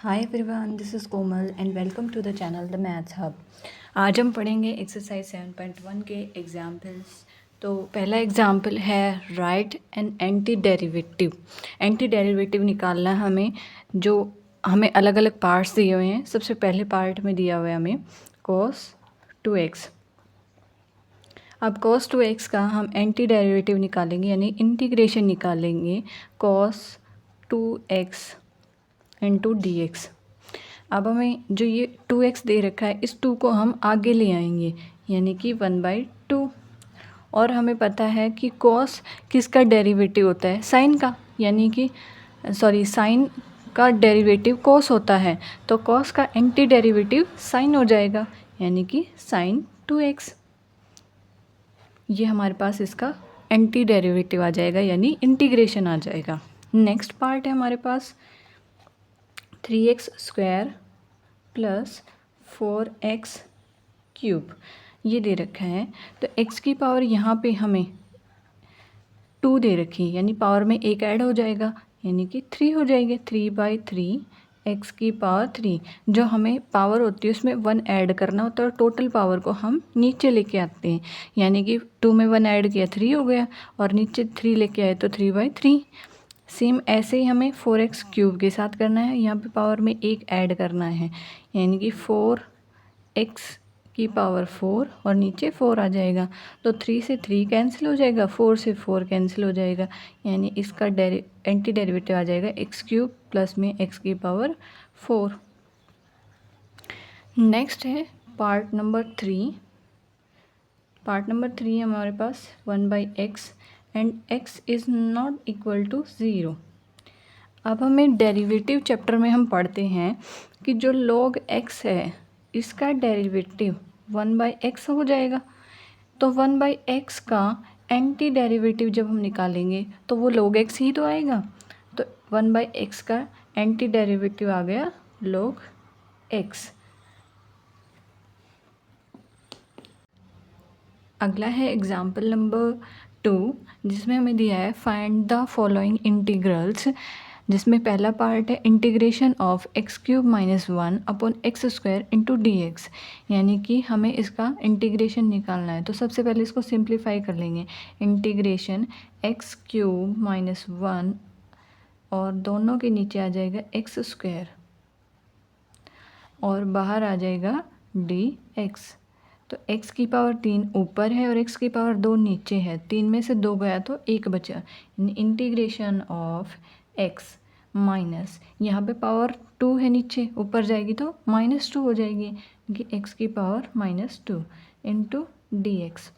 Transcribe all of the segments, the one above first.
Hi everyone, this is Komal and welcome to the channel the maths hub. आज हम पढ़ेंगे exercise 7.1 के examples. तो पहला एग्जाम्पल है right an anti derivative. Anti derivative निकालना है हमें, जो हमें अलग अलग पार्ट्स दिए हुए हैं। सबसे पहले पार्ट में दिया हुआ है हमें cos 2x। अब cos 2x का हम एंटी डेरिवेटिव निकालेंगे, यानी इंटीग्रेशन निकालेंगे cos 2x into D x. अब हमें जो ये 2x दे रखा है, इस 2 को हम आगे ले आएंगे, यानी कि 1/2। और हमें पता है कि cos किसका डेरिवेटिव होता है, साइन का, यानी कि साइन का डेरिवेटिव cos होता है। तो cos का एंटी डेरिवेटिव साइन हो जाएगा, यानी कि sin 2x। ये हमारे पास इसका एंटी डेरिवेटिव आ जाएगा, यानी इंटीग्रेशन आ जाएगा। नेक्स्ट पार्ट है हमारे पास 3x² प्लस 4x³ ये दे रखा है। तो x की पावर यहाँ पे हमें 2 दे रखी है, यानी पावर में एक ऐड हो जाएगा, यानी कि 3 हो जाएगी। 3/3 x की पावर 3। जो हमें पावर होती है उसमें 1 ऐड करना होता है और टोटल पावर को हम नीचे लेके आते हैं, यानी कि 2 में 1 ऐड किया 3 हो गया, और नीचे 3 लेके आए तो 3/3। सेम ऐसे ही हमें 4x³ के साथ करना है। यहाँ पे पावर में एक ऐड करना है, यानी कि 4x की पावर 4 और नीचे 4 आ जाएगा। तो 3 से 3 कैंसिल हो जाएगा, 4 से 4 कैंसिल हो जाएगा, यानी इसका एंटी डेरिवेटिव आ जाएगा x³ प्लस में x की पावर 4। नेक्स्ट है पार्ट नंबर 3। पार्ट नंबर 3 है हमारे पास 1/x and x is not equal to 0। अब हमें डेरिवेटिव चैप्टर में हम पढ़ते हैं कि जो log x है, इसका डेरिवेटिव 1/x हो जाएगा। तो 1/x का एंटी डेरिवेटिव जब हम निकालेंगे तो वो log x ही तो आएगा। तो 1/x का एंटी डेरिवेटिव आ गया log x। अगला है एग्जाम्पल नंबर 2, जिसमें हमें दिया है फाइंड द फॉलोइंग इंटीग्रल्स, जिसमें पहला पार्ट है integration of x³ - 1 upon x² into D x, यानी कि हमें इसका इंटीग्रेशन निकालना है। तो सबसे पहले इसको सिंप्लीफाई कर लेंगे। इंटीग्रेशन x³ - 1 और दोनों के नीचे आ जाएगा x² और बाहर आ जाएगा dx। तो x की पावर 3 ऊपर है और x की पावर 2 नीचे है। 3 में से 2 गया तो 1 बचा, यानी इंटीग्रेशन ऑफ x माइनस, यहाँ पे पावर 2 है नीचे, ऊपर जाएगी तो -2 हो जाएगी, क्योंकि x की पावर -2 इंटू dx।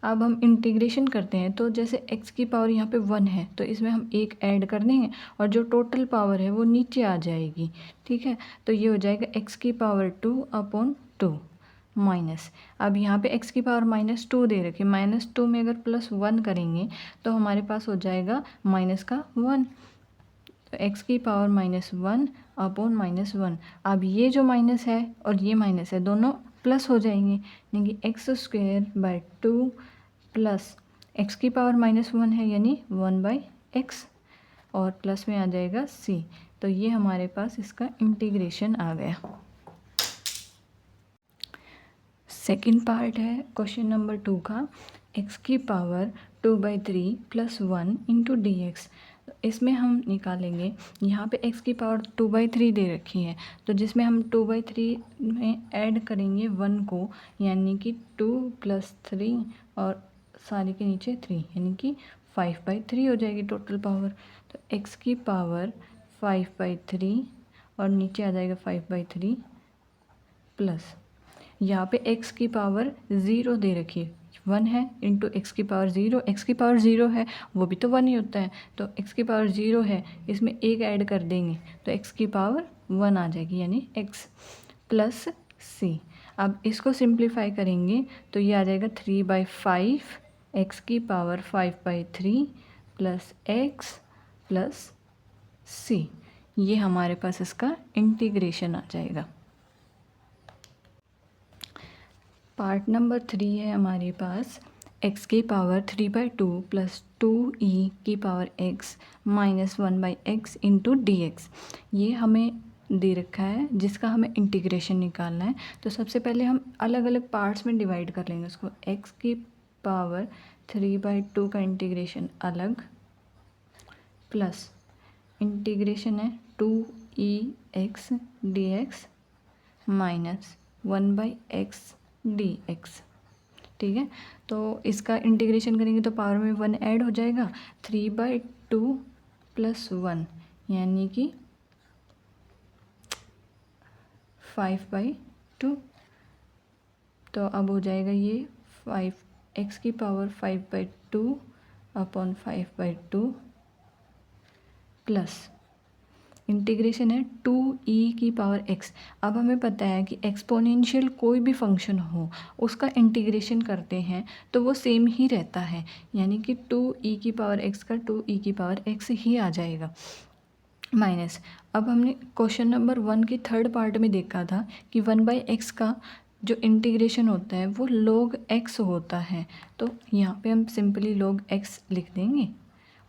अब हम इंटीग्रेशन करते हैं, तो जैसे x की पावर यहाँ पे 1 है तो इसमें हम एक ऐड कर देंगे और जो टोटल पावर है वो नीचे आ जाएगी। ठीक है, तो ये हो जाएगा x की पावर 2/2 माइनस। अब यहाँ पे x की पावर -2 दे रखी, -2 में अगर +1 करेंगे तो हमारे पास हो जाएगा माइनस का 1। तो x की पावर -1/-1। अब ये जो माइनस है और ये माइनस है, दोनों प्लस हो जाएंगे, यानी कि x² प्लस x की पावर -1 है, यानी 1/x, और प्लस में आ जाएगा c। तो ये हमारे पास इसका इंटीग्रेशन आ गया। सेकंड पार्ट है क्वेश्चन नंबर 2 का, x की पावर 2/3 + 1 इंटू डी एक्स। इसमें हम निकालेंगे, यहाँ पे x की पावर 2/3 दे रखी है, तो जिसमें हम 2/3 में ऐड करेंगे 1 को, यानी कि 2 + 3 और सारे के नीचे 3, यानी कि 5/3 हो जाएगी टोटल पावर। तो x की पावर 5/3 और नीचे आ जाएगा 5/3 प्लस, यहाँ पे x की पावर 0 दे रखी है, 1 है इंटू x की पावर 0। x की पावर 0 है, वो भी तो 1 ही होता है, तो x की पावर 0 है, इसमें एक ऐड कर देंगे तो x की पावर 1 आ जाएगी, यानी x प्लस c। अब इसको सिंप्लीफाई करेंगे तो ये आ जाएगा 3/5 x की power 5/3 plus x plus c। ये हमारे पास इसका इंटीग्रेशन आ जाएगा। पार्ट नंबर 3 है हमारे पास एक्स की पावर 3/2 प्लस 2e की power x minus 1/x into D x, ये हमें दे रखा है जिसका हमें इंटीग्रेशन निकालना है। तो सबसे पहले हम अलग अलग पार्ट्स में डिवाइड कर लेंगे उसको। x की पावर 3/2 का इंटीग्रेशन अलग, प्लस इंटीग्रेशन है 2e(x) dx minus 1/x dx। ठीक है, तो इसका इंटीग्रेशन करेंगे तो पावर में 1 ऐड हो जाएगा, 3/2 प्लस 1 यानी कि 5/2। तो अब हो जाएगा ये 5x की पावर 5/2 अपॉन 5/2 प्लस इंटीग्रेशन है 2e की पावर x। अब हमें पता है कि एक्सपोनेंशियल कोई भी फंक्शन हो उसका इंटीग्रेशन करते हैं तो वो सेम ही रहता है, यानी कि 2e की पावर x का 2e की पावर x ही आ जाएगा माइनस। अब हमने क्वेश्चन नंबर 1 की थर्ड पार्ट में देखा था कि 1/x का जो इंटीग्रेशन होता है वो log x होता है, तो यहाँ पे हम सिंपली log x लिख देंगे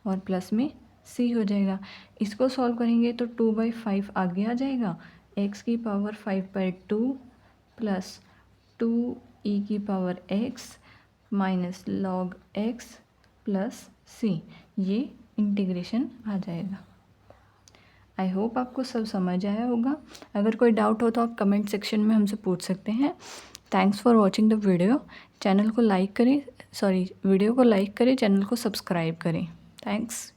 और प्लस में c हो जाएगा। इसको सॉल्व करेंगे तो 2/5 आगे आ जाएगा, x की पावर 5/2 प्लस 2e की power x minus log x plus c, ये इंटीग्रेशन आ जाएगा। आई होप आपको सब समझ आया होगा। अगर कोई डाउट हो तो आप कमेंट सेक्शन में हमसे पूछ सकते हैं। Thanks for watching the video. Video को लाइक करें, चैनल को सब्सक्राइब करें। थैंक्स।